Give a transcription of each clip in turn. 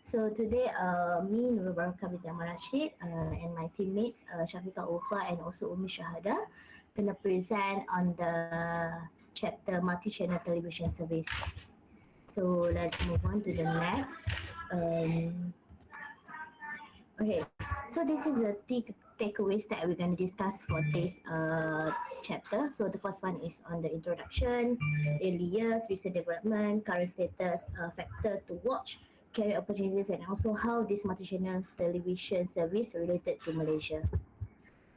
So today, me, NURUL BAROQAH binti RASHID, and my teammates, SYAFIQAH ULFAH and also Shuhada, gonna present on the chapter Multi-Channel Television Service. So let's move on to the next. Okay, so this is the takeaways that we're going to discuss for this chapter. So the first one is on the introduction, early years, recent development, current status, factor to watch, career opportunities, and also how this multi-channel television service related to Malaysia.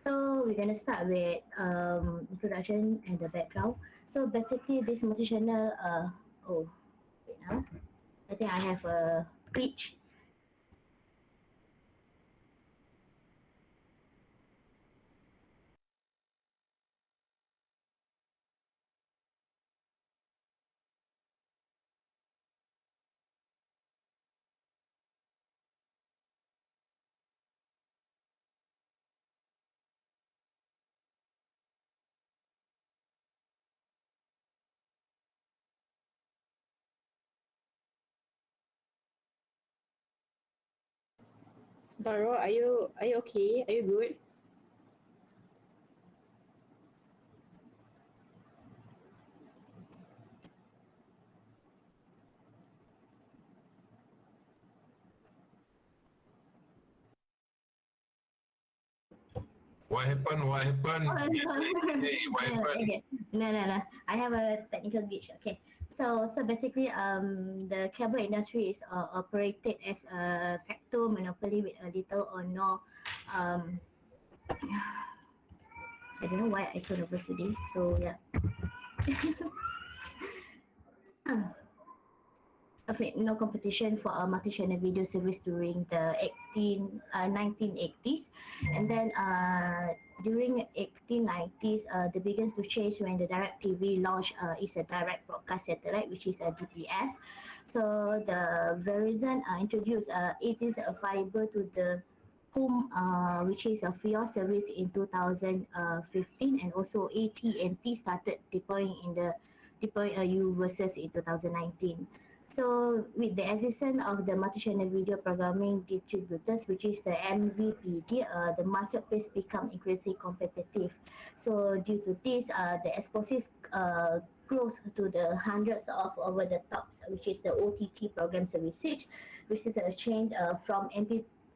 So we're going to start with introduction and the background. So basically this multi-channel, wait now. I think I have a glitch. Baro, are you okay? Are you good? What happened? What happened? Hey, what happened? Okay. No. I have a technical glitch. Okay. So basically, the cable industry is operated as a facto monopoly with a little or no, I don't know why I so nervous today. So yeah. No competition for a multi-channel video service during the 1980s, and then during 1890s they began to change when the direct TV launched is a direct broadcast satellite, which is a DBS. So the Verizon introduced it is a fiber to the home, which is a free service in 2015, and also AT&T started deploying U versus in 2019. So with the existence of the multi-channel video programming distributors, which is the MVPD, the marketplace become increasingly competitive. So due to this, the explosive growth to the hundreds of over-the-tops, which is the OTT program services, which is a change from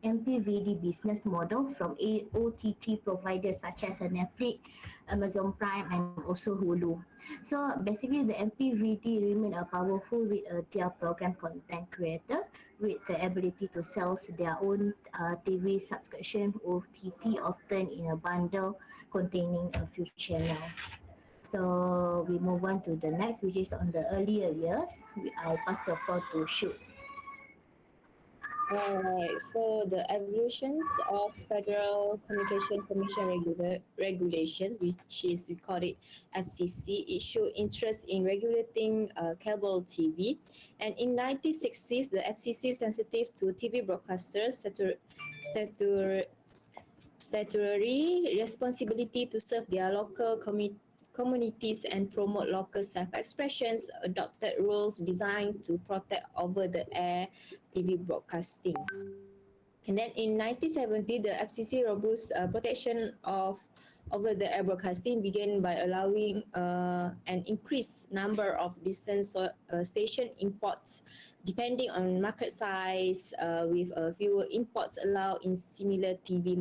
MPVD business model from OTT providers such as Netflix, Amazon Prime, and also Hulu. So basically, the MPVD remain powerful with their program content creator with the ability to sell their own TV subscription OTT, often in a bundle containing a few channels. So we move on to the next, which is on the earlier years. I'll pass the floor to Shu. Alright, so the evolutions of Federal Communication Commission regulations, which is we call it FCC, it showed interest in regulating cable TV. And in 1960s, the FCC sensitive to TV broadcasters statutory responsibility to serve their local communities and promote local self-expressions, adopted rules designed to protect over-the-air TV broadcasting. And then in 1970, the FCC robust protection of over-the-air broadcasting began by allowing an increased number of distance station imports depending on market size, with fewer imports allowed in similar TV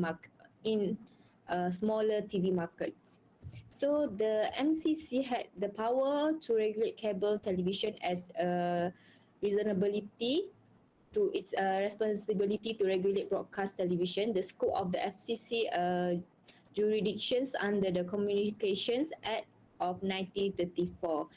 smaller TV markets. So the MCC had the power to regulate cable television as a reasonability to its responsibility to regulate broadcast television. The scope of the FCC jurisdictions under the Communications Act of 1934,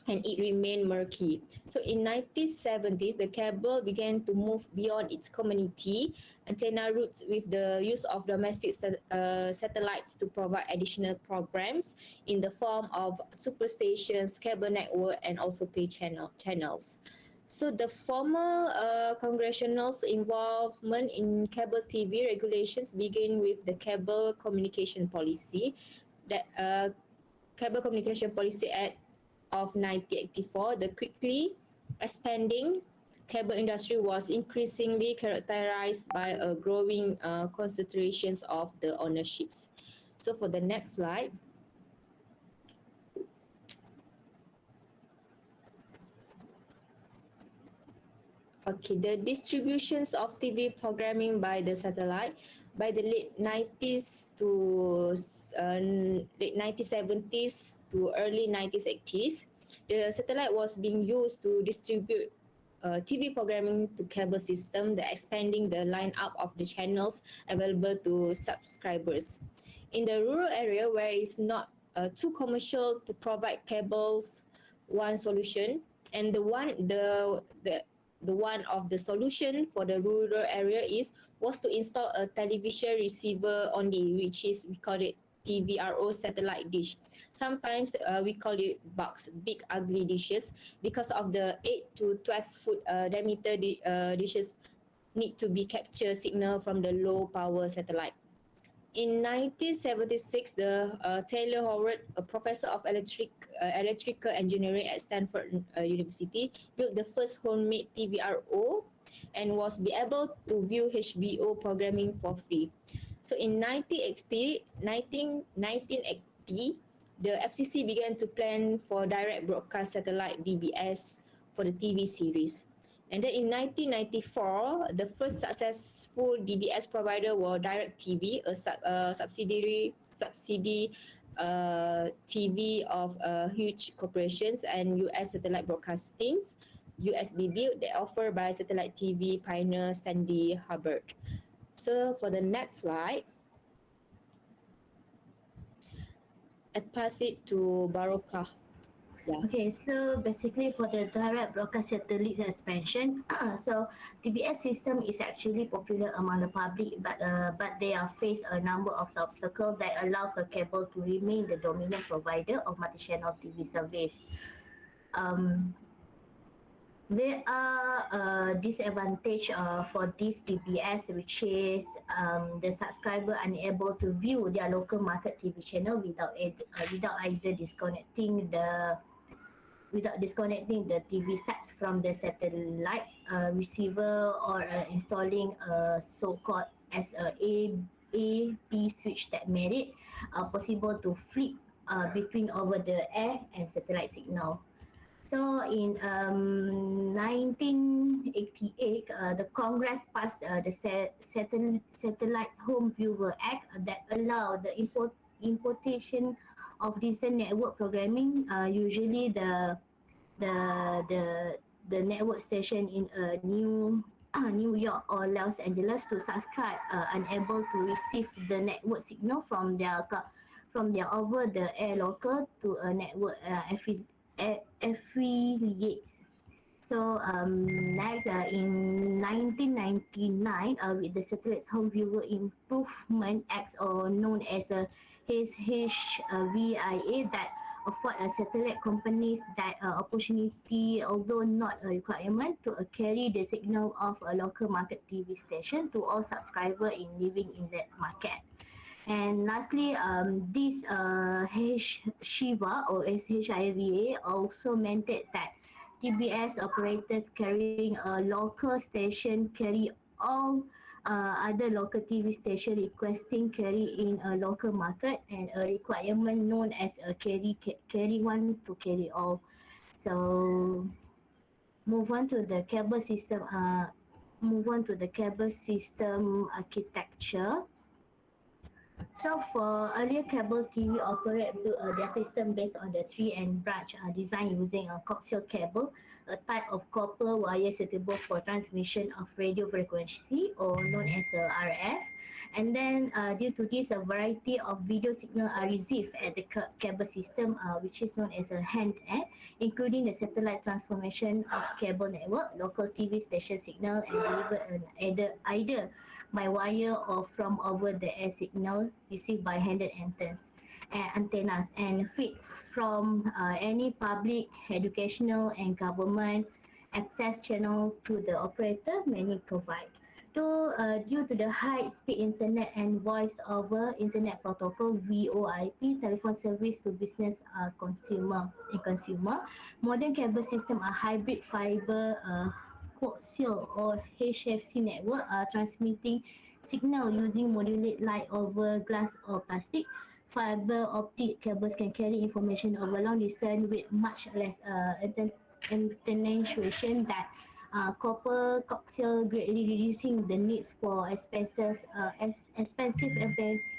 and it remained murky. So in 1970s, the cable began to move beyond its community antenna routes with the use of domestic satellites to provide additional programs in the form of superstations, cable network, and also pay channels. So the formal congressional involvement in cable TV regulations began with the Cable Communication Policy, that Cable Communication Policy Act of 1984, the quickly expanding cable industry was increasingly characterized by a growing concentrations of the ownerships. So for the next slide. Okay, the distributions of TV programming by the satellite by the late 90s to late 1970s to early 1980s, the satellite was being used to distribute TV programming to cable system, the expanding the lineup of the channels available to subscribers. In the rural area where it's not too commercial to provide cables, one solution, and the one of the solution for the rural area was to install a television receiver only, which is we call it TVRO satellite dish. Sometimes we call it box, big ugly dishes, because of the 8 to 12 foot diameter dishes need to be capture signal from the low power satellite. In 1976, the Taylor Howard, a professor of electrical engineering at Stanford University, built the first homemade TVRO and was be able to view HBO programming for free. So in 1980, the FCC began to plan for direct broadcast satellite DBS for the TV series. And then in 1994, the first successful DBS provider was DirecTV, a subsidy TV of huge corporations and US Satellite Broadcasting, USB built, that offered by satellite TV pioneer Sandy Hubbard. So for the next slide, I pass it to BAROQAH. Yeah. Okay, so basically for the direct broadcast satellite expansion, so TBS system is actually popular among the public, but they are face a number of obstacles that allows a cable to remain the dominant provider of multi-channel TV service. There are disadvantage for this TBS, which is the subscriber unable to view their local market TV channel without either disconnecting the TV sets from the satellite receiver or installing a so-called as a B switch that made it possible to flip between over the air and satellite signal. So in 1988, the Congress passed the Satellite Home Viewer Act that allowed the importation of digital network programming. Usually the network station in New York or Los Angeles to subscribe unable to receive the network signal from their over the air local to a network affiliates. So next in 1999, with the Satellite Home Viewer Improvement Act, or known as a HHVIA, that afford satellite companies that opportunity, although not a requirement, to carry the signal of a local market TV station to all subscribers in living in that market. And lastly, this HSHIVA or SHIVA also mandated that TBS operators carrying a local station carry all other local TV station requesting carry in a local market, and a requirement known as a carry one to carry all. So move on to the cable system. Architecture. So for earlier cable TV operate their system based on the tree and branch design using a coaxial cable, a type of copper wire suitable for transmission of radio frequency, or known as RF. And then due to this, a variety of video signal are received at the cable system, which is known as a hand-add, including the satellite transformation of cable network, local TV station signal, and delivered either by wire or from over the air signal received by handed antennas, and feed from any public, educational and government access channel to the operator many provide. Due to the high-speed internet and voice over internet protocol VoIP telephone service to business consumer, modern cable system are hybrid fiber coaxial or HFC network transmitting signal using modulate light over glass or plastic. Fiber optic cables can carry information over long distance with much less attenuation than copper coaxial, greatly reducing the needs for expensive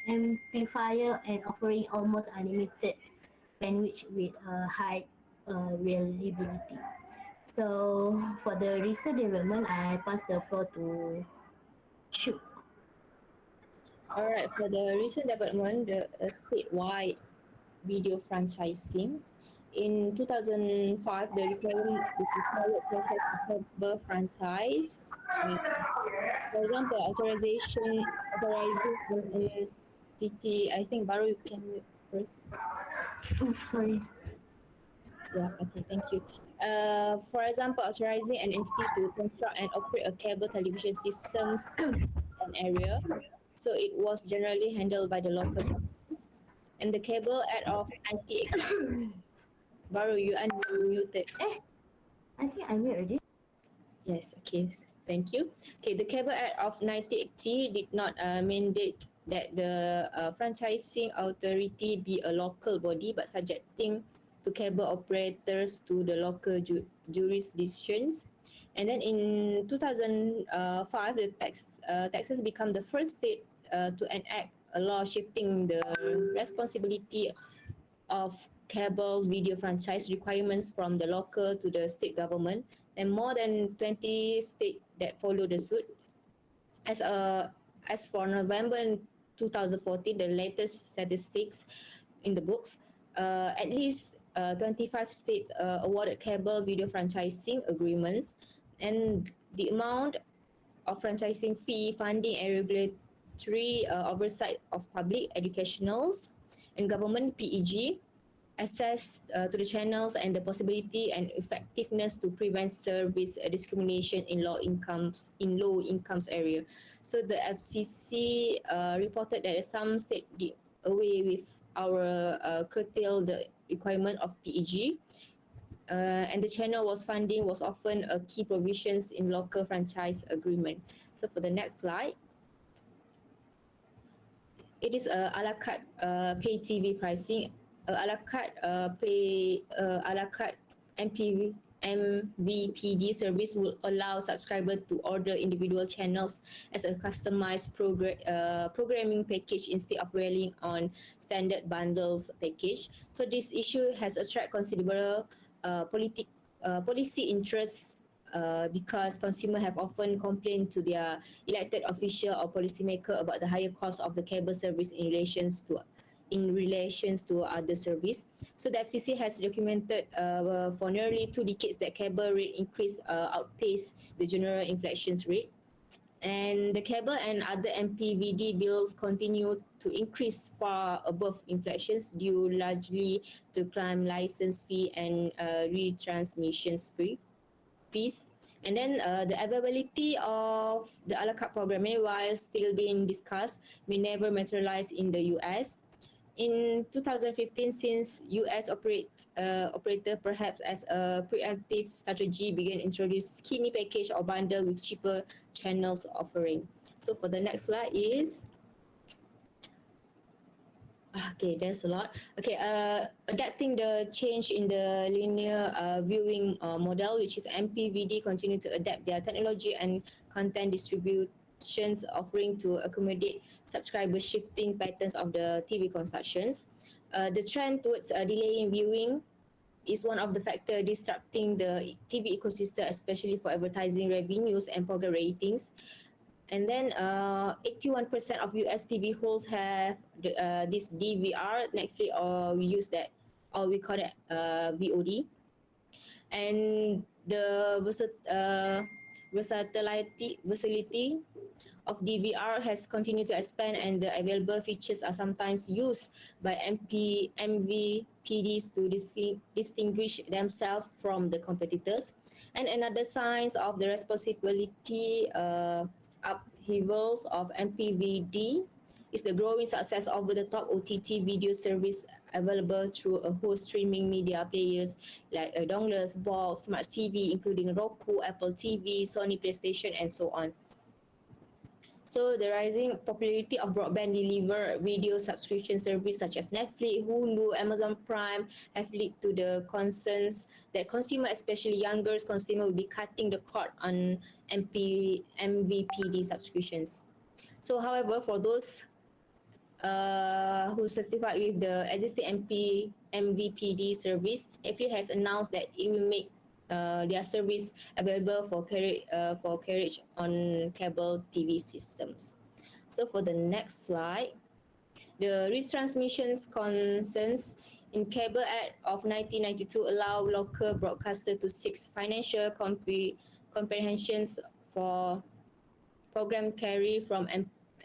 amplifier and offering almost unlimited bandwidth with high reliability. So for the recent development, I pass the floor to Shu. Alright, for the recent development, the statewide video franchising. In 2005, the required process of cable franchise, for example, authorizing an entity. I think Baru, you can mute first. Oh, sorry. Yeah, okay, thank you. For example, authorizing an entity to construct and operate a cable television systems in an area. So it was generally handled by the local governments. And the Cable Act of 1980. Baru, you unmuted. I think I mute already. Yes, okay, thank you. Okay, the Cable Act of 1980 did not mandate that the franchising authority be a local body, but subjecting to cable operators to the local jurisdictions. And then in 2005, the Texas became the first state to enact a law shifting the responsibility of cable video franchise requirements from the local to the state government, and more than 20 states that followed the suit. As for November 2014, the latest statistics in the books, at least 25 states awarded cable video franchising agreements, and the amount of franchising fee, funding, and regulatory oversight of public, educationals, and government PEG, access to the channels, and the possibility and effectiveness to prevent service discrimination in low incomes area. So the FCC reported that some states did away with our curtail the requirement of PEG. And the channel funding was often a key provisions in local franchise agreement. So for the next slide, it is a la carte pay TV pricing. A la carte MVPD service will allow subscribers to order individual channels as a customized programming package instead of relying on standard bundles package. So this issue has attracted considerable policy interests because consumers have often complained to their elected official or policymaker about the higher cost of the cable service in relations to other service. So the FCC has documented for nearly 2 decades that cable rate increase outpace the general inflation rate. And the cable and other MPVD bills continue to increase far above inflation due largely to crime license fee and retransmissions fees. And then the availability of the a la carte programming, while still being discussed, may never materialize in the US. In 2015, since US operator perhaps as a preemptive strategy began introduce skinny package or bundle with cheaper channels offering. So for the next slide is, okay, there's a lot. Okay, adapting the change in the linear viewing model, which is MPVD, continue to adapt their technology and content distributions offering to accommodate subscriber shifting patterns of the TV constructions. The trend towards delaying viewing is one of the factors disrupting the TV ecosystem, especially for advertising revenues and program ratings. And then 81% of US TV hosts have this DVR, Netflix, or we call it VOD. And the versatility of DVR has continued to expand, and the available features are sometimes used by MVPDs to distinguish themselves from the competitors. And another sign of the responsibility upheavals of MPVD is the growing success of the top OTT video service available through a host streaming media players like donglers, box, smart TV, including Roku, Apple TV, Sony PlayStation, and so on. So the rising popularity of broadband delivered video subscription service such as Netflix, Hulu, Amazon Prime have led to the concerns that consumers, especially younger consumers, will be cutting the cord on MVPD subscriptions. So however, for those who satisfied with the existing MVPD service, Netflix has announced that it will make their service available for carriage on cable TV systems. So for the next slide, the retransmissions concerns in Cable Act of 1992 allow local broadcaster to seek financial comprehensions for program carry from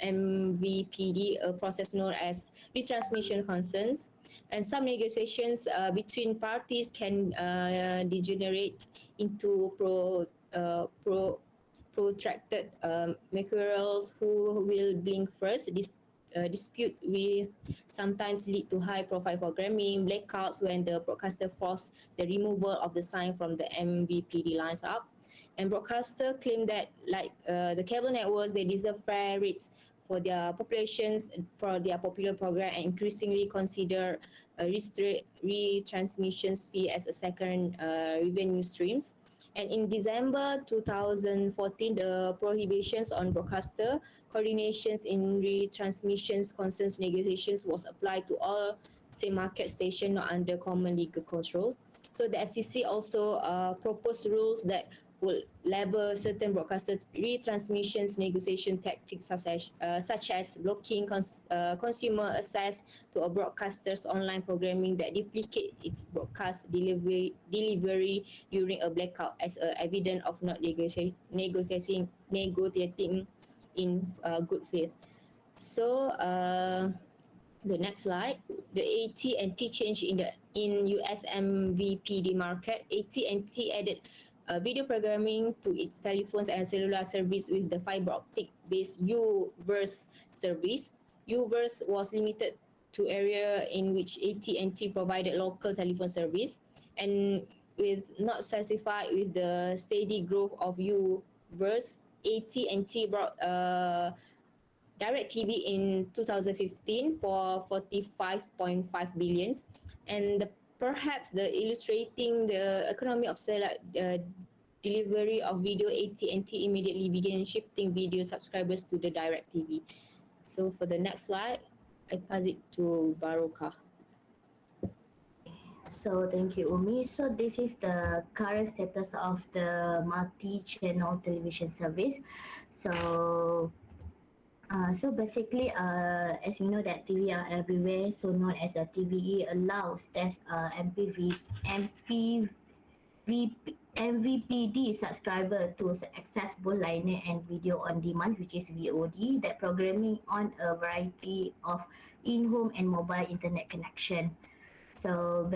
MVPD, a process known as retransmission concerns. And some negotiations between parties can degenerate into protracted mercurials who will blink first. This dispute will sometimes lead to high-profile programming blackouts when the broadcaster forces the removal of the sign from the MVPD lines up. And broadcasters claim that, like the cable networks, they deserve fair rates for their populations, for their popular program, and increasingly consider retransmissions fee as a second revenue streams. And in December 2014, the prohibitions on broadcaster coordinations in retransmissions concerns negotiations was applied to all same market stations not under common legal control. So the FCC also proposed rules that will label certain broadcaster retransmissions negotiation tactics such as blocking consumer access to a broadcaster's online programming that duplicate its broadcast delivery during a blackout as evidence of not negotiating in good faith. So the next slide, the AT&T change in US MVPD market. AT&T added video programming to its telephones and cellular service with the fiber optic based UVerse service. UVerse was limited to area in which AT&T provided local telephone service, and with not satisfied with the steady growth of UVerse, AT&T brought DirecTV in 2015 for 45.5 billion, and perhaps the illustrating the economy of delivery of video, AT&T immediately began shifting video subscribers to the DirecTV. So for the next slide, I pass it to BAROQAH. So thank you, Umi. So this is the current status of the multi-channel television service. So basically, as you know that TV are everywhere, so known as a TVE allows that MVPD subscriber to access both linear and video on demand, which is VOD, that programming on a variety of in-home and mobile internet connection. So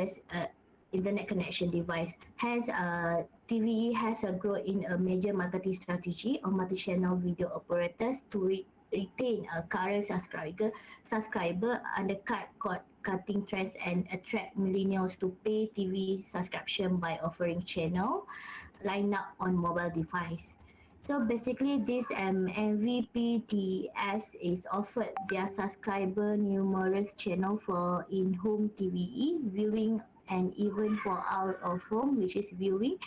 internet connection device. Hence, TVE has a growth in a major marketing strategy of multi-channel video operators to retain a current subscriber, undercut cord-cutting trends, and attract millennials to pay TV subscription by offering channel line up on mobile device. So basically, this MVPDS is offered their subscriber numerous channel for in-home TVE viewing and even for out of home, which is viewing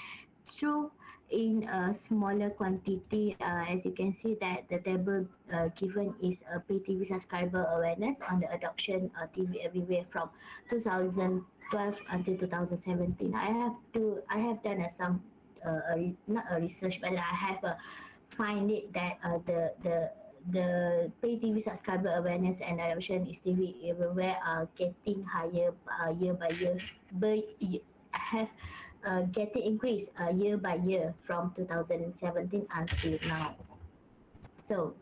through in a smaller quantity. As you can see that the table given is a pay TV subscriber awareness on the adoption of TV everywhere from 2012 until 2017. I have done some not a research, but I have find it that the pay TV subscriber awareness and adoption is TV everywhere are getting higher year by year. Getting increased year by year from 2017 until now. So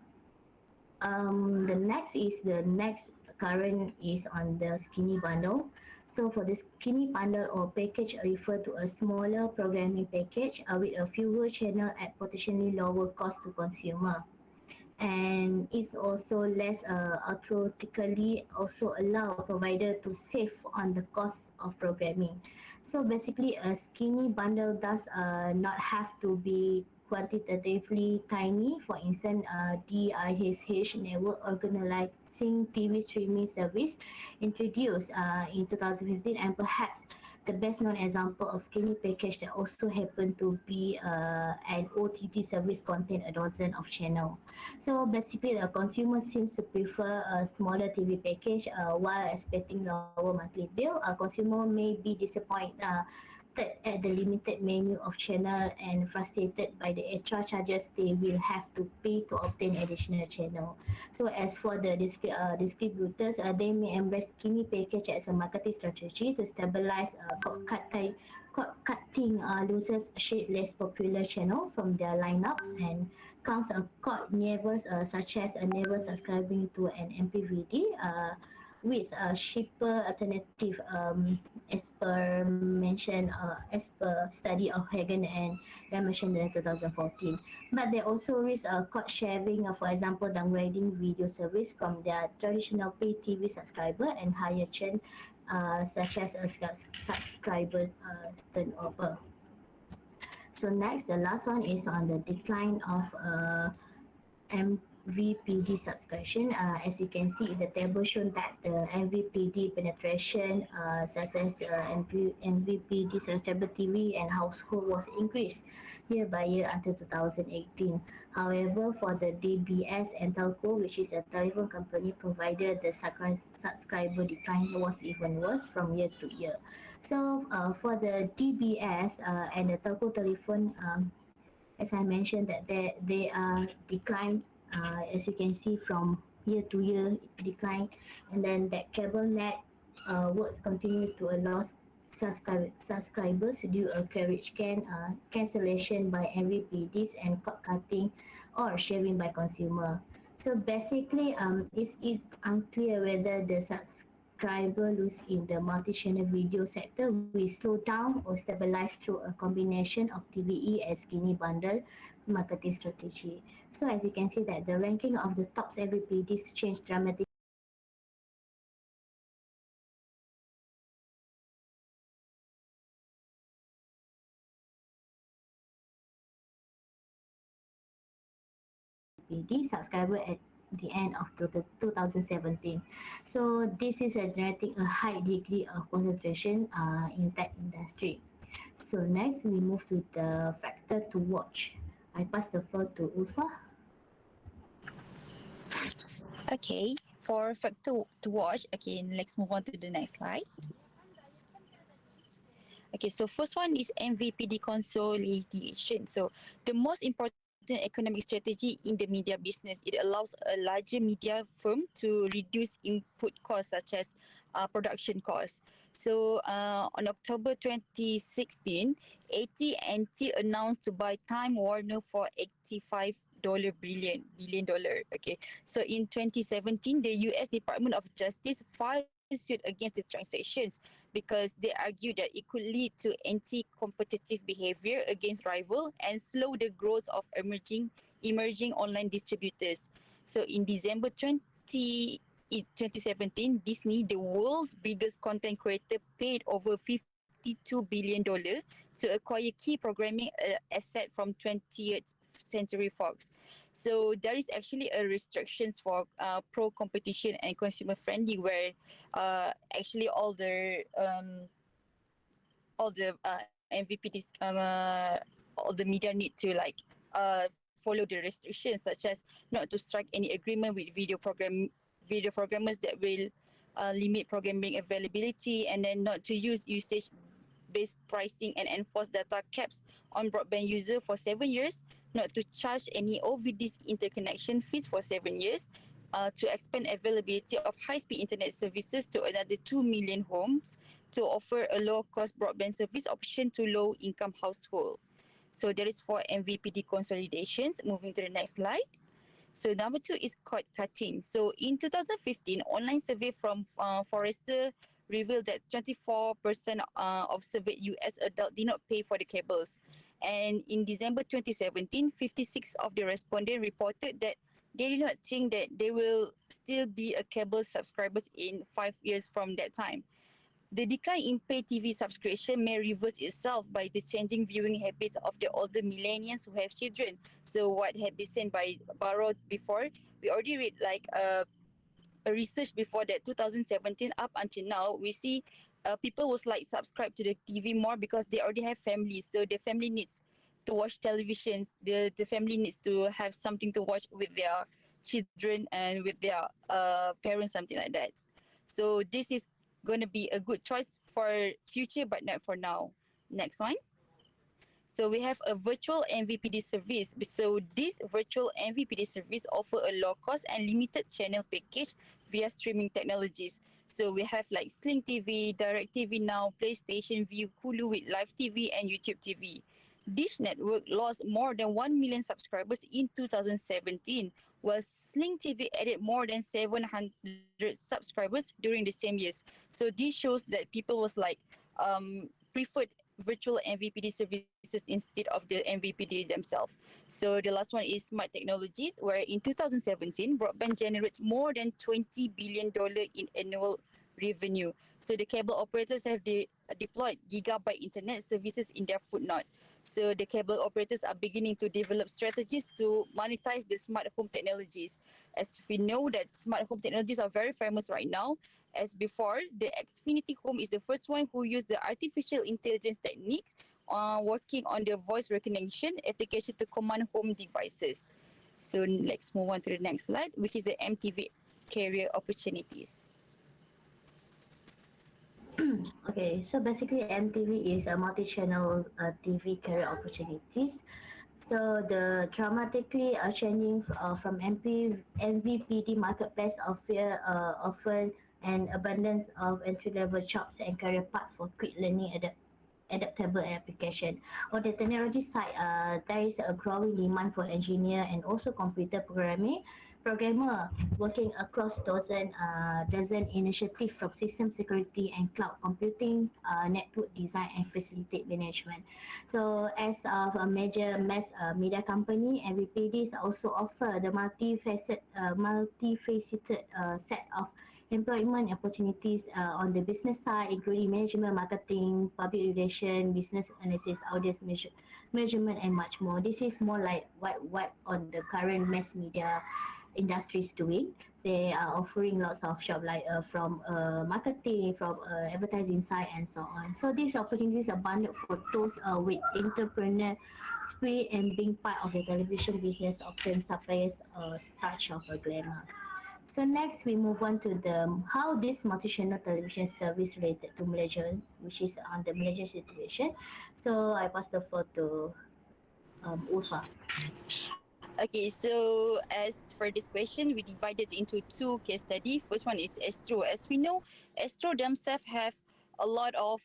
the next current is on the skinny bundle. So for the skinny bundle or package refer to a smaller programming package with a fewer channel at potentially lower cost to consumer. and it's also less automatically also allow provider to save on the cost of programming. So basically a skinny bundle does not have to be quantitatively tiny. For instance, DIHH network organizing TV streaming service introduced in 2015, and perhaps the best known example of skinny package that also happened to be an OTT service contain a dozen of channel. So basically, the consumer seems to prefer a smaller TV package while expecting lower monthly bill. A consumer may be disappointed at the limited menu of channel and frustrated by the extra charges they will have to pay to obtain additional channel. So as for the distributors, they may embrace skinny package as a marketing strategy to stabilize cutting losers shade less popular channel from their lineups and counts cord neighbors such as never subscribing to an MPVD with a cheaper alternative as per study of Hagen and Ramachan in 2014. But they also risk cord sharing, for example, downgrading video service from their traditional pay TV subscriber and higher churn such as a subscriber turnover. So next, the last one is on the decline of MVPD subscription. As you can see, the table shown that the MVPD penetration, such as MVPD subscriber TV and household, was increased year by year until 2018. However, for the DBS and Telco, which is a telephone company provider, the subscriber decline was even worse from year to year. So for the DBS and the Telco telephone, as I mentioned, that they are declined, as you can see from year to year decline, and then that cable net works continue to allow subscribers to do a carriage cancellation by MVPDs and cord cutting or sharing by consumer. So basically, it's unclear whether the subscriber loss in the multi-channel video sector will slow down or stabilize through a combination of TVE and skinny bundle marketing strategy. So as you can see that the ranking of the top MVPDs changed dramatically PD subscriber at the end of 2017. So this is generating a high degree of concentration in that industry. So next we move to the factor to watch. I pass the floor to ULFAH. Okay, for factor to watch, okay, let's move on to the next slide. Okay, so first one is MVPD consolidation. So the most important economic strategy in the media business, it allows a larger media firm to reduce input costs such as production costs. So on October 2016, AT&T announced to buy Time Warner for $85 billion. Okay, so in 2017, the US Department of Justice filed suit against the transactions because they argued that it could lead to anti-competitive behavior against rival and slow the growth of emerging online distributors. So in December 2017, Disney, the world's biggest content creator, paid over $52 billion to acquire key programming asset from 20th Century Fox. So there is actually a restrictions for pro-competition and consumer-friendly, where actually all the MVPDs, all the media need to follow the restrictions, such as not to strike any agreement with video programmers that will limit programming availability, and then not to use usage-based pricing and enforce data caps on broadband user for 7 years, not to charge any OVDs interconnection fees for 7 years, to expand availability of high-speed internet services to another 2 million homes, to offer a low-cost broadband service option to low-income households. So that is for MVPD consolidations. Moving to the next slide. So number 2 is cord cutting. So in 2015, online survey from Forrester revealed that 24% of surveyed US adults did not pay for the cables. And in December 2017, 56% of the respondents reported that they did not think that they will still be a cable subscribers in 5 years from that time. The decline in pay TV subscription may reverse itself by the changing viewing habits of the older millennials who have children. So what had been said by Baro before, we already read like a research before that 2017 up until now, we see people was like subscribe to the TV more because they already have families. So the family needs to watch televisions. The family needs to have something to watch with their children and with their parents, something like that. So this is going to be a good choice for future, but not for now. Next one. So we have a virtual MVPD service. So this virtual MVPD service offer a low cost and limited channel package via streaming technologies. So we have like Sling TV, Direct TV Now, PlayStation View, Hulu with Live TV and YouTube TV. This network lost more than 1 million subscribers in 2017, while Sling TV added more than 700 subscribers during the same years. So this shows that people was like preferred virtual MVPD services instead of the MVPD themselves. So the last one is smart technologies, where in 2017, broadband generates more than $20 billion in annual revenue. So the cable operators have deployed gigabyte internet services in their footnote. So the cable operators are beginning to develop strategies to monetize the smart home technologies. As we know that smart home technologies are very famous right now. As before, the Xfinity Home is the first one who used the artificial intelligence techniques working on the voice recognition application to command home devices. So let's move on to the next slide, which is the MTV career opportunities. Okay, so basically MTV is a multi-channel TV career opportunities. So the dramatically changing from MVPD marketplace offer an abundance of entry-level jobs and career path for quick learning adaptable application. On the technology side, there is a growing demand for engineer and also computer programmer working across dozen initiatives from system security and cloud computing, network design and facilitate management. So as of a major mass media company, MVPDs also offer the multifaceted set of employment opportunities on the business side, including management, marketing, public relation, business analysis, audience measurement, and much more. This is more like what on the current mass media industry is doing. They are offering lots of jobs like from marketing, from advertising side, and so on. So these opportunities are abundant for those with entrepreneur spirit and being part of the television business, often supplies a touch of a glamour. So next we move on to the how this multi-channel television service related to Malaysia, which is on the Malaysia situation. So I pass the floor to ULFAH. Okay, so as for this question, we divided into two case study. First one is Astro. As we know, Astro themselves have a lot of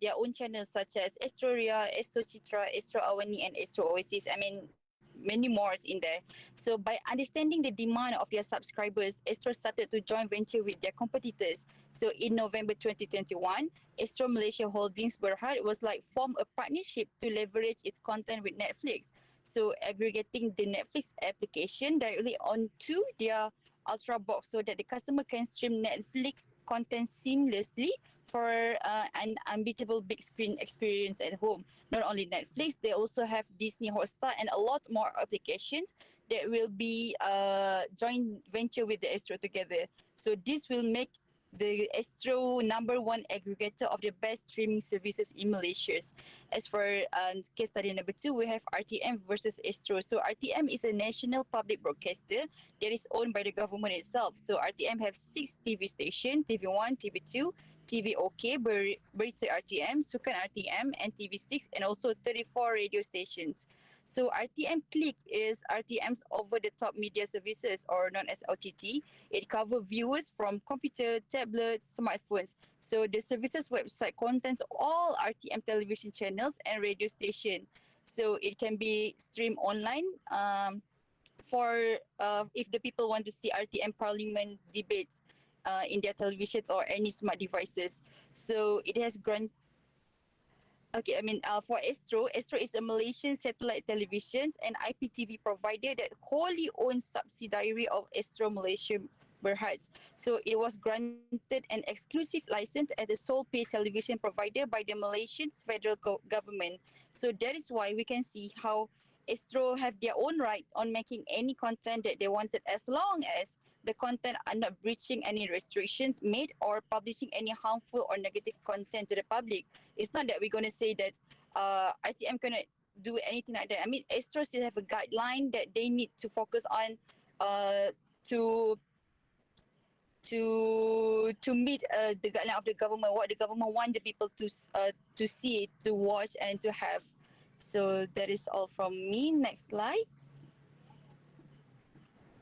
their own channels such as Astro Ria, Astro Citra, Astro Awani, and Astro Oasis. I mean, many more is in there. So by understanding the demand of their subscribers, Astro started to joint venture with their competitors. So in November 2021, Astro Malaysia Holdings Berhad was like form a partnership to leverage its content with Netflix. So aggregating the Netflix application directly onto their Ultra box so that the customer can stream Netflix content seamlessly for an unbeatable big screen experience at home. Not only Netflix, they also have Disney Hotstar and a lot more applications that will be joint venture with the Astro together. So this will make the Astro #1 aggregator of the best streaming services in Malaysia. As for case study number 2, we have RTM versus Astro. So RTM is a national public broadcaster that is owned by the government itself. So RTM have 6 TV stations, TV1, TV2, TV OK, Berita RTM, Sukan RTM, and TV6, and also 34 radio stations. So RTM Click is RTM's over-the-top media services, or known as OTT. It covers viewers from computer, tablets, smartphones. So the services website contains all RTM television channels and radio station. So it can be streamed online for if the people want to see RTM Parliament debates in their televisions or any smart devices. So it has Okay, I mean, for Astro is a Malaysian satellite television and IPTV provider that wholly owns subsidiary of Astro Malaysia Berhad. So it was granted an exclusive license as the sole pay television provider by the Malaysian federal government. So that is why we can see how Astro have their own right on making any content that they wanted, as long as the content are not breaching any restrictions made or publishing any harmful or negative content to the public. It's not that we're going to say that RCM going to do anything like that. I mean, Astro still have a guideline that they need to focus on to meet the guideline of the government, what the government want the people to see, to watch, and to have. So that is all from me. Next slide.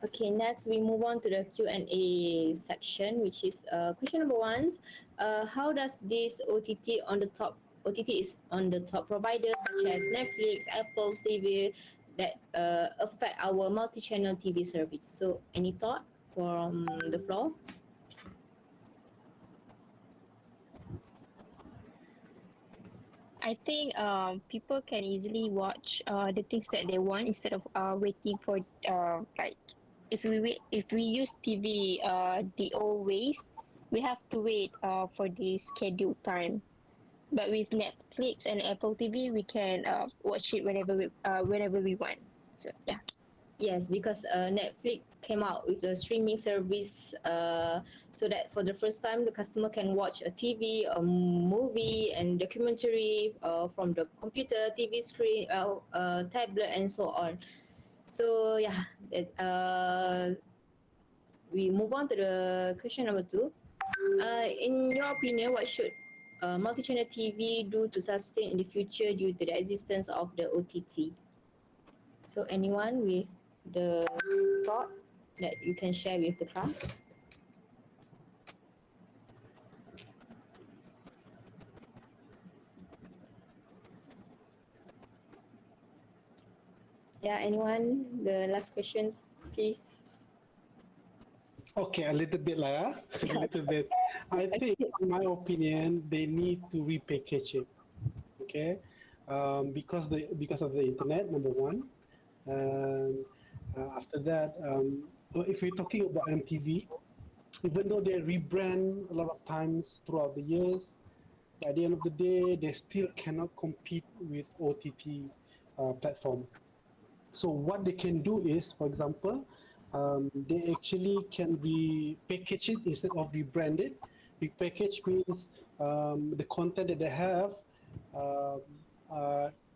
Okay, next we move on to the Q&A section, which is question number 1. How does this OTT is on the top providers such as Netflix, Apple TV that affect our multi-channel TV service? So any thought from the floor? I think people can easily watch the things that they want instead of waiting for like if we use TV the old ways, we have to wait for the scheduled time. But with Netflix and Apple TV, we can watch it whenever we want. So yeah. Yes, because Netflix came out with a streaming service so that for the first time the customer can watch a TV, a movie and documentary from the computer, TV screen, tablet and so on. So yeah, we move on to the question number 2. In your opinion, what should multi-channel TV do to sustain in the future due to the existence of the OTT? So anyone with the thought that you can share with the class? Yeah, anyone? The last questions, please. Okay, a little bit lah, a little bit. I think, in my opinion, they need to repackage it. Okay, because of the internet, number one. After that, if we're talking about MTV, even though they rebrand a lot of times throughout the years, at the end of the day, they still cannot compete with OTT platform. So what they can do is, for example, they actually can repackage it instead of rebrand it. Repackage means the content that they have,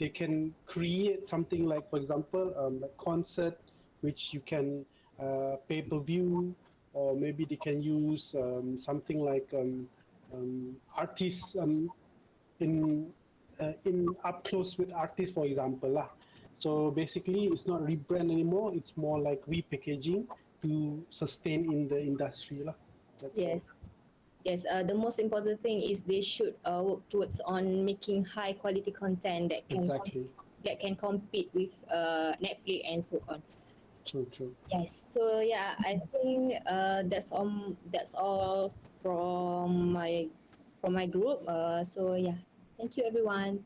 they can create something like, for example, like concert, which you can pay-per-view, or maybe they can use something like artists in up close with artists, for example lah. So basically, it's not rebrand anymore. It's more like repackaging to sustain in the industry lah. Yes. Yes, the most important thing is they should work towards on making high quality content that can that can compete with Netflix and so on. True. Yes. So yeah, I think that's all from my group. So yeah, thank you everyone.